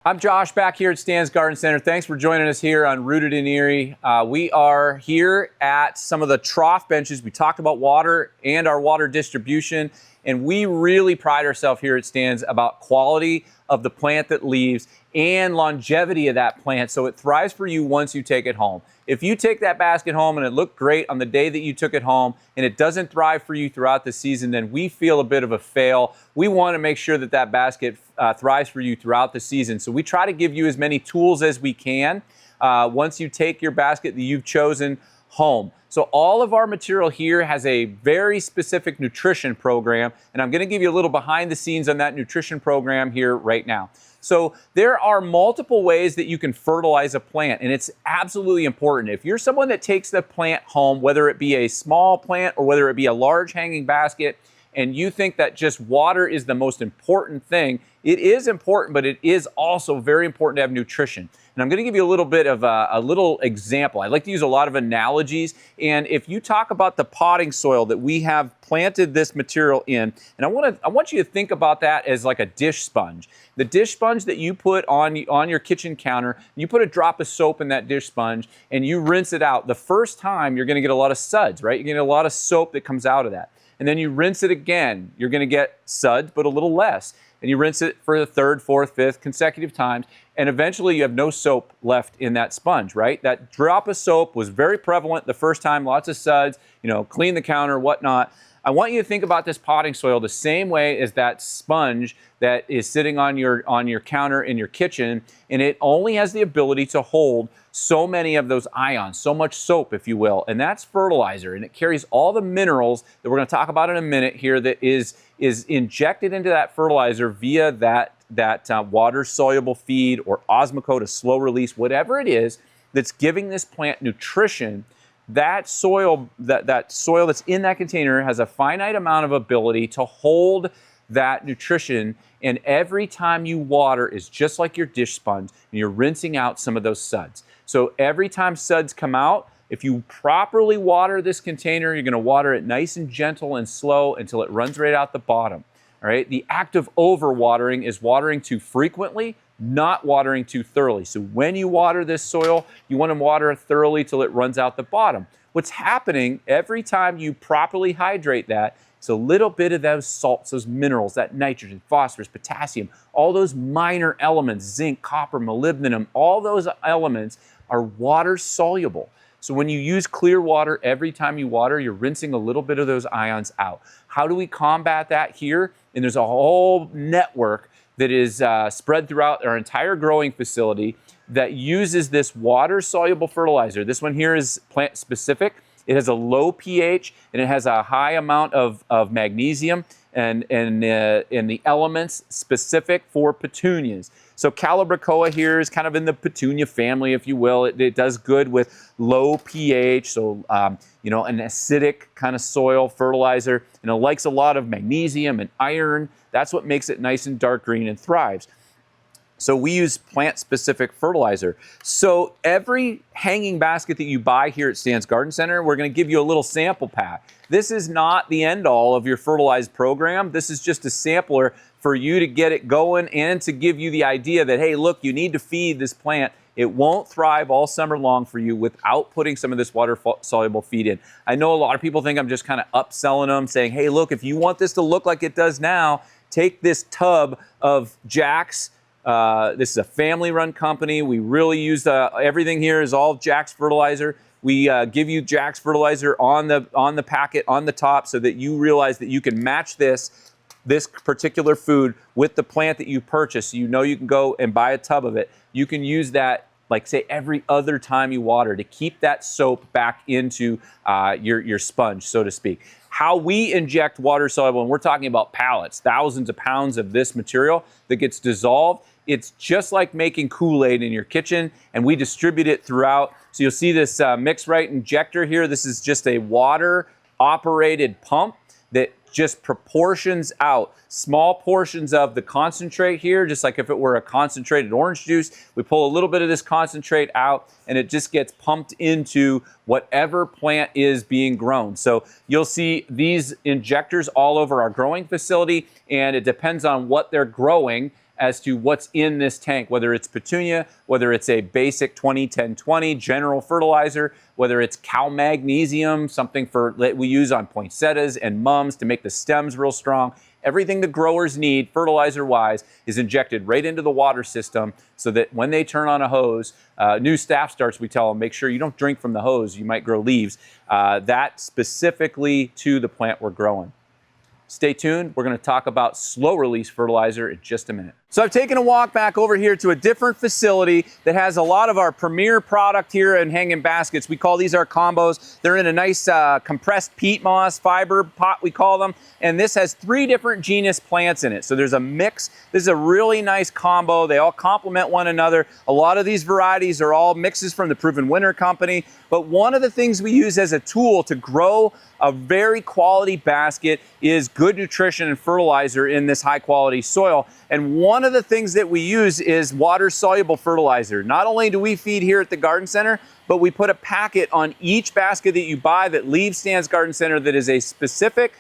I'm Josh back here at Stan's Garden Center. Thanks for joining us here on Rooted in Erie. We are here at some of the trough benches. We talked about water and our water distribution, and we really pride ourselves here at Stan's about quality of the plant that leaves and longevity of that plant so it thrives for you once you take it home. If you take that basket home and it looked great on the day that you took it home and it doesn't thrive for you throughout the season, then we feel a bit of a fail. We want to make sure that that basket thrives for you throughout the season. So we try to give you as many tools as we can once you take your basket that you've chosen home. So all of our material here has a very specific nutrition program, and I'm going to give you a little behind the scenes on that nutrition program here right now. So there are multiple ways that you can fertilize a plant, and it's absolutely important. If you're someone that takes the plant home, whether it be a small plant or whether it be a large hanging basket, and you think that just water is the most important thing, it is important, but it is also very important to have nutrition. And I'm going to give you a little bit of a little example. I like to use a lot of analogies. And if you talk about the potting soil that we have planted this material in, and I want you to think about that as like a dish sponge. The dish sponge that you put on your kitchen counter, you put a drop of soap in that dish sponge and you rinse it out. The first time you're going to get a lot of suds, right? You're going to get a lot of soap that comes out of that. And then you rinse it again. You're going to get suds, but a little less. And you rinse it for the third, fourth, fifth consecutive times, and eventually you have no soap left in that sponge, right? That drop of soap was very prevalent the first time, lots of suds, clean the counter, whatnot. I want you to think about this potting soil the same way as that sponge that is sitting on your counter in your kitchen, and it only has the ability to hold so many of those ions, so much soap, if you will, and that's fertilizer, and it carries all the minerals that we're going to talk about in a minute here that is injected into that fertilizer via that water-soluble feed or Osmocote, a slow release, whatever it is that's giving this plant nutrition. That soil that's in that container has a finite amount of ability to hold that nutrition, and every time you water is just like your dish sponge, and you're rinsing out some of those suds. So every time suds come out, if you properly water this container, you're going to water it nice and gentle and slow until it runs right out the bottom. All right. The act of overwatering is watering too frequently, not watering too thoroughly. So when you water this soil, you want to water it thoroughly till it runs out the bottom. What's happening every time you properly hydrate that, it's a little bit of those salts, those minerals, that nitrogen, phosphorus, potassium, all those minor elements, zinc, copper, molybdenum, all those elements are water soluble. So when you use clear water, every time you water, you're rinsing a little bit of those ions out. How do we combat that here? And there's a whole network that is spread throughout our entire growing facility that uses this water-soluble fertilizer. This one here is plant-specific. It has a low pH, and it has a high amount of magnesium and the elements specific for petunias. So Calibrachoa here is kind of in the petunia family, if you will. It does good with low pH, so an acidic kind of soil fertilizer. And it likes a lot of magnesium and iron. That's what makes it nice and dark green and thrives. So we use plant-specific fertilizer. So every hanging basket that you buy here at Stan's Garden Center, we're going to give you a little sample pack. This is not the end-all of your fertilized program. This is just a sampler for you to get it going and to give you the idea that, hey, look, you need to feed this plant. It won't thrive all summer long for you without putting some of this water-soluble feed in. I know a lot of people think I'm just kind of upselling them, saying, hey, look, if you want this to look like it does now, take this tub of Jack's. This is a family-run company. We really use everything here is all Jack's fertilizer. We give you Jack's fertilizer on the packet on the top so that you realize that you can match this particular food with the plant that you purchase. So you know you can go and buy a tub of it. You can use that, like say every other time you water, to keep that soap back into your sponge, so to speak. How we inject water soluble, and we're talking about pallets, thousands of pounds of this material that gets dissolved. It's just like making Kool-Aid in your kitchen, and we distribute it throughout. So you'll see this Mix Right injector here. This is just a water-operated pump that just proportions out small portions of the concentrate here, just like if it were a concentrated orange juice. We pull a little bit of this concentrate out, and it just gets pumped into whatever plant is being grown. So you'll see these injectors all over our growing facility, and it depends on what they're growing as to what's in this tank, whether it's petunia, whether it's a basic 20-10-20 general fertilizer, whether it's cow magnesium, something that we use on poinsettias and mums to make the stems real strong. Everything the growers need, fertilizer-wise, is injected right into the water system so that when they turn on a hose, new staff starts, we tell them, make sure you don't drink from the hose, you might grow leaves. That specifically to the plant we're growing. Stay tuned. We're going to talk about slow-release fertilizer in just a minute. So I've taken a walk back over here to a different facility that has a lot of our premier product here in hanging baskets. We call these our combos. They're in a nice compressed peat moss fiber pot, we call them. And this has 3 different genus plants in it. So there's a mix. This is a really nice combo. They all complement one another. A lot of these varieties are all mixes from the Proven Winner Company. But one of the things we use as a tool to grow a very quality basket is good nutrition and fertilizer in this high quality soil. And one of the things that we use is water-soluble fertilizer. Not only do we feed here at the Garden Center, but we put a packet on each basket that you buy that leaves Stan's Garden Center that is a specific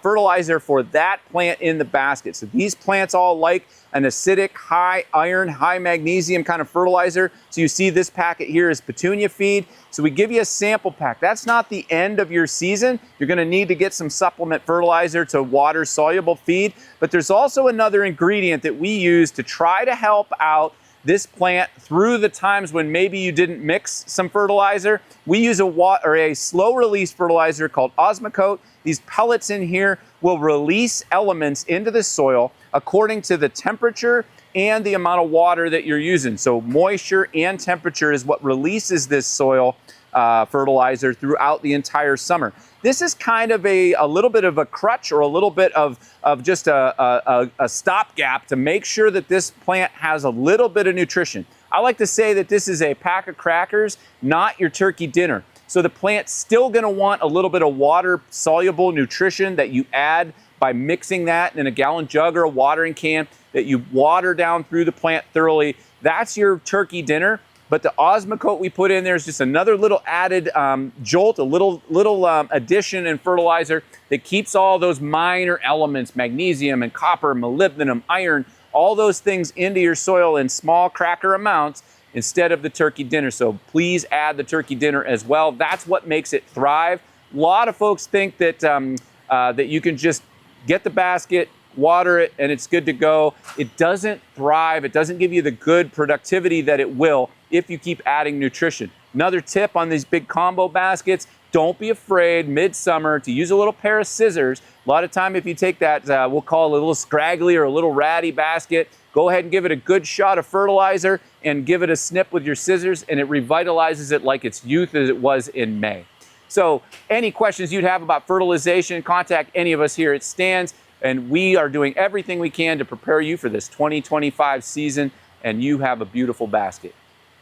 fertilizer for that plant in the basket. So these plants all like an acidic, high iron, high magnesium kind of fertilizer. So you see this packet here is petunia feed. So we give you a sample pack. That's not the end of your season. You're going to need to get some supplement fertilizer to water-soluble feed. But there's also another ingredient that we use to try to help out this plant through the times when maybe you didn't mix some fertilizer. We use a slow-release fertilizer called Osmocote. These pellets in here will release elements into the soil according to the temperature and the amount of water that you're using. So moisture and temperature is what releases this soil fertilizer throughout the entire summer. This is kind of a little bit of a crutch or a little bit of just a stopgap to make sure that this plant has a little bit of nutrition. I like to say that this is a pack of crackers, not your turkey dinner. So the plant's still going to want a little bit of water-soluble nutrition that you add by mixing that in a gallon jug or a watering can that you water down through the plant thoroughly. That's your turkey dinner. But the Osmocote we put in there is just another little added jolt, a little addition in fertilizer that keeps all those minor elements, magnesium and copper, molybdenum, iron, all those things into your soil in small cracker amounts instead of the turkey dinner. So please add the turkey dinner as well. That's what makes it thrive. A lot of folks think that, that you can just get the basket, water it, and it's good to go. It doesn't thrive. It doesn't give you the good productivity that it will if you keep adding nutrition. Another tip on these big combo baskets, don't be afraid midsummer to use a little pair of scissors. A lot of time if you take that, we'll call it a little scraggly or a little ratty basket, go ahead and give it a good shot of fertilizer and give it a snip with your scissors, and it revitalizes it like its youth as it was in May. So any questions you'd have about fertilization, contact any of us here at Stan's, and we are doing everything we can to prepare you for this 2025 season, and you have a beautiful basket.